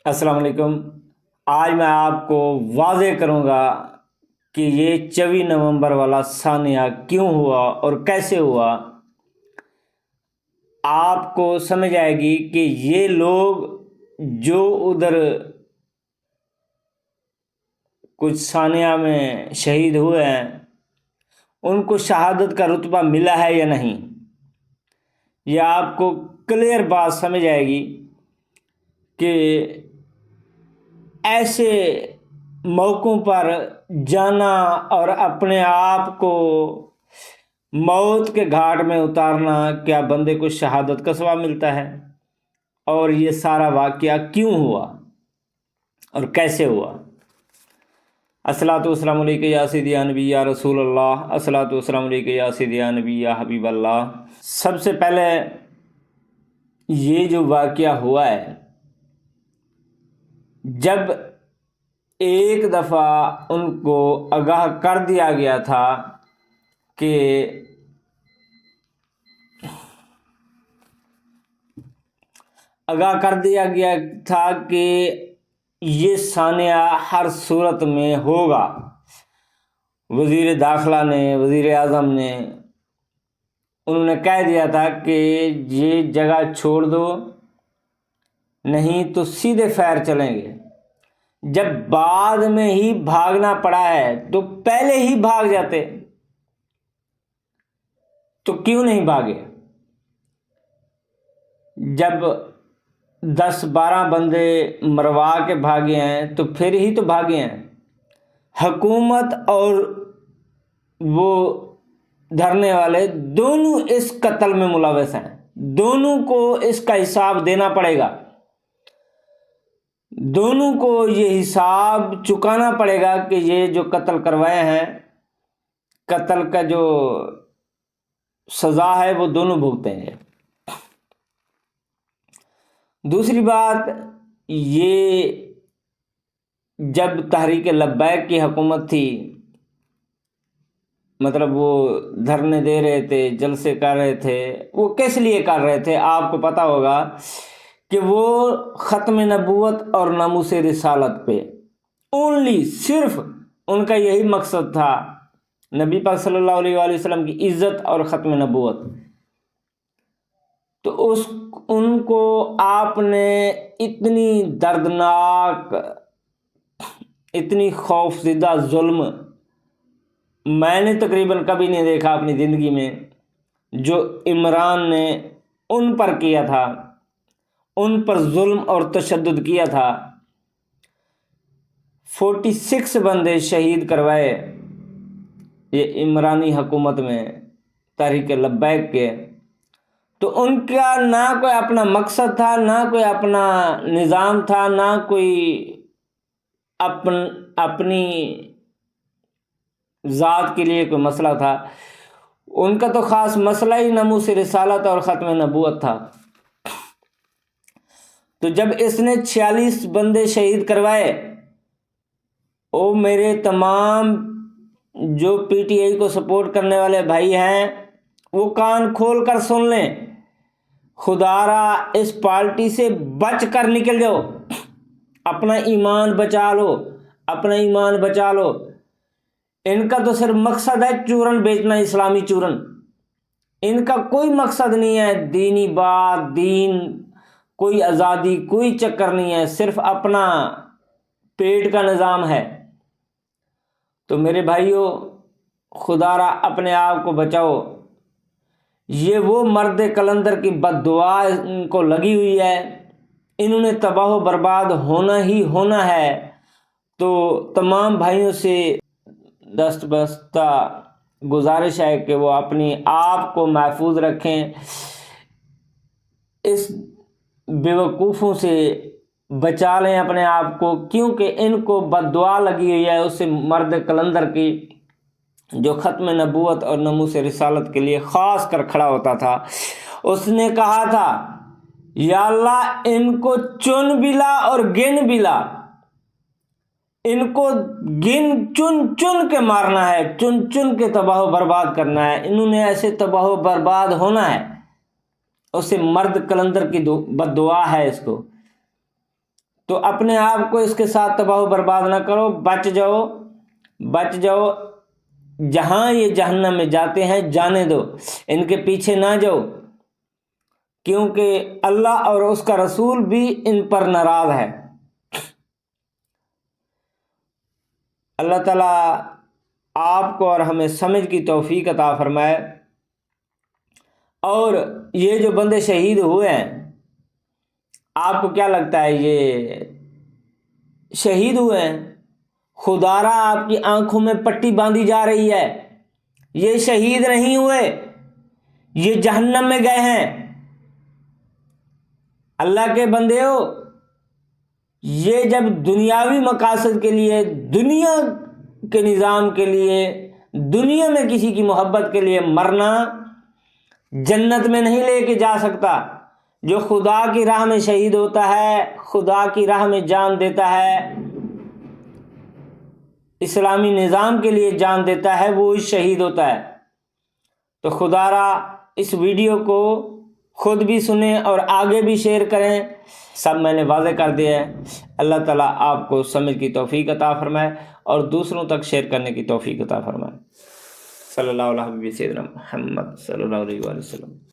السلام علیکم۔ آج میں آپ کو واضح کروں گا کہ یہ 24 نومبر والا سانحہ کیوں ہوا اور کیسے ہوا۔ آپ کو سمجھ آئے گی کہ یہ لوگ جو ادھر کچھ سانحہ میں شہید ہوئے ہیں ان کو شہادت کا رتبہ ملا ہے یا نہیں۔ یہ آپ کو کلیئر بات سمجھ آئے گی کہ ایسے موقعوں پر جانا اور اپنے آپ کو موت کے گھاٹ میں اتارنا کیا بندے کو شہادت کا ثواب ملتا ہے، اور یہ سارا واقعہ کیوں ہوا اور کیسے ہوا۔ الصلاۃ والسلام علیکہ یا سیدی یا نبی یا رسول اللہ، الصلاۃ والسلام علیکہ یا سیدی یا نبی یا حبیب اللہ۔ سب سے پہلے یہ جو واقعہ ہوا ہے، جب ایک دفعہ ان کو آگاہ کر دیا گیا تھا کہ یہ سانحہ ہر صورت میں ہوگا، وزیر داخلہ نے، وزیر اعظم نے، انہوں نے کہہ دیا تھا کہ یہ جگہ چھوڑ دو نہیں تو سیدھے فیر چلیں گے۔ جب بعد میں ہی بھاگنا پڑا ہے تو پہلے ہی بھاگ جاتے، تو کیوں نہیں بھاگے؟ جب 10-12 بندے مروا کے بھاگے ہیں تو پھر ہی تو بھاگے ہیں۔ حکومت اور وہ دھرنے والے دونوں اس قتل میں ملوث ہیں، دونوں کو اس کا حساب دینا پڑے گا، دونوں کو یہ حساب چکانا پڑے گا کہ یہ جو قتل کروائے ہیں، قتل کا جو سزا ہے وہ دونوں بھگتیں گے۔ دوسری بات، یہ جب تحریک لبیک کی حکومت تھی، مطلب وہ دھرنے دے رہے تھے، جلسے کر رہے تھے، وہ کس لیے کر رہے تھے آپ کو پتہ ہوگا کہ وہ ختم نبوت اور ناموس رسالت پہ اونلی صرف ان کا یہی مقصد تھا، نبی پاک صلی اللہ علیہ وآلہ وسلم کی عزت اور ختم نبوت۔ تو ان کو آپ نے اتنی دردناک، اتنی خوفزدہ ظلم میں نے تقریباً کبھی نہیں دیکھا اپنی زندگی میں، جو عمران نے ان پر کیا تھا، ان پر ظلم اور تشدد کیا تھا۔ 46 بندے شہید کروائے یہ عمرانی حکومت میں تحریک لبیک کے۔ تو ان کا نہ کوئی اپنا مقصد تھا، نہ کوئی اپنا نظام تھا، نہ کوئی اپنی ذات کے لیے کوئی مسئلہ تھا۔ ان کا تو خاص مسئلہ ہی ناموس رسالت اور ختم نبوت تھا۔ تو جب اس نے 46 بندے شہید کروائے، او میرے تمام جو پی ٹی آئی کو سپورٹ کرنے والے بھائی ہیں وہ کان کھول کر سن لیں، خدا را اس پارٹی سے بچ کر نکل جاؤ، اپنا ایمان بچا لو، اپنا ایمان بچا لو۔ ان کا تو صرف مقصد ہے چورن بیچنا، اسلامی چورن۔ ان کا کوئی مقصد نہیں ہے دینی بات، دین، کوئی آزادی، کوئی چکر نہیں ہے، صرف اپنا پیٹ کا نظام ہے۔ تو میرے بھائیوں، خدا را اپنے آپ کو بچاؤ۔ یہ وہ مرد کلندر کی بد دعا ان کو لگی ہوئی ہے، انہوں نے تباہ و برباد ہونا ہی ہونا ہے۔ تو تمام بھائیوں سے دستبستہ گزارش ہے کہ وہ اپنی آپ کو محفوظ رکھیں، اس بیوقوفوں سے بچا لیں اپنے آپ کو، کیونکہ ان کو بد دعا لگی ہوئی ہے اس مرد کلندر کی جو ختم نبوت اور ناموس رسالت کے لیے خاص کر کھڑا ہوتا تھا۔ اس نے کہا تھا، یا اللہ ان کو چن بھی لا اور گن بھی لا، ان کو چن کے مارنا ہے، چن کے تباہ و برباد کرنا ہے۔ انہوں نے ایسے تباہ و برباد ہونا ہے، اسے مرد کلندر کی بد دعا ہے اس کو۔ تو اپنے آپ کو اس کے ساتھ تباہ و برباد نہ کرو، بچ جاؤ۔ جہاں یہ جہنم میں جاتے ہیں جانے دو، ان کے پیچھے نہ جاؤ، کیونکہ اللہ اور اس کا رسول بھی ان پر ناراض ہے۔ اللہ تعالیٰ آپ کو اور ہمیں سمجھ کی توفیق عطا فرمائے۔ اور یہ جو بندے شہید ہوئے ہیں، آپ کو کیا لگتا ہے یہ شہید ہوئے ہیں؟ خدا را آپ کی آنکھوں میں پٹی باندھی جا رہی ہے، یہ شہید نہیں ہوئے، یہ جہنم میں گئے ہیں۔ اللہ کے بندے ہو، یہ جب دنیاوی مقاصد کے لیے، دنیا کے نظام کے لیے، دنیا میں کسی کی محبت کے لیے مرنا جنت میں نہیں لے کے جا سکتا۔ جو خدا کی راہ میں شہید ہوتا ہے، خدا کی راہ میں جان دیتا ہے، اسلامی نظام کے لیے جان دیتا ہے، وہ شہید ہوتا ہے۔ تو خدا را اس ویڈیو کو خود بھی سنیں اور آگے بھی شیئر کریں، سب میں نے واضح کر دیا ہے۔ اللہ تعالیٰ آپ کو سمجھ کی توفیق عطا فرمائے اور دوسروں تک شیئر کرنے کی توفیق عطا فرمائے۔ صلی اللہ علیہ وسلم، محمد صلی اللہ علیہ وسلم۔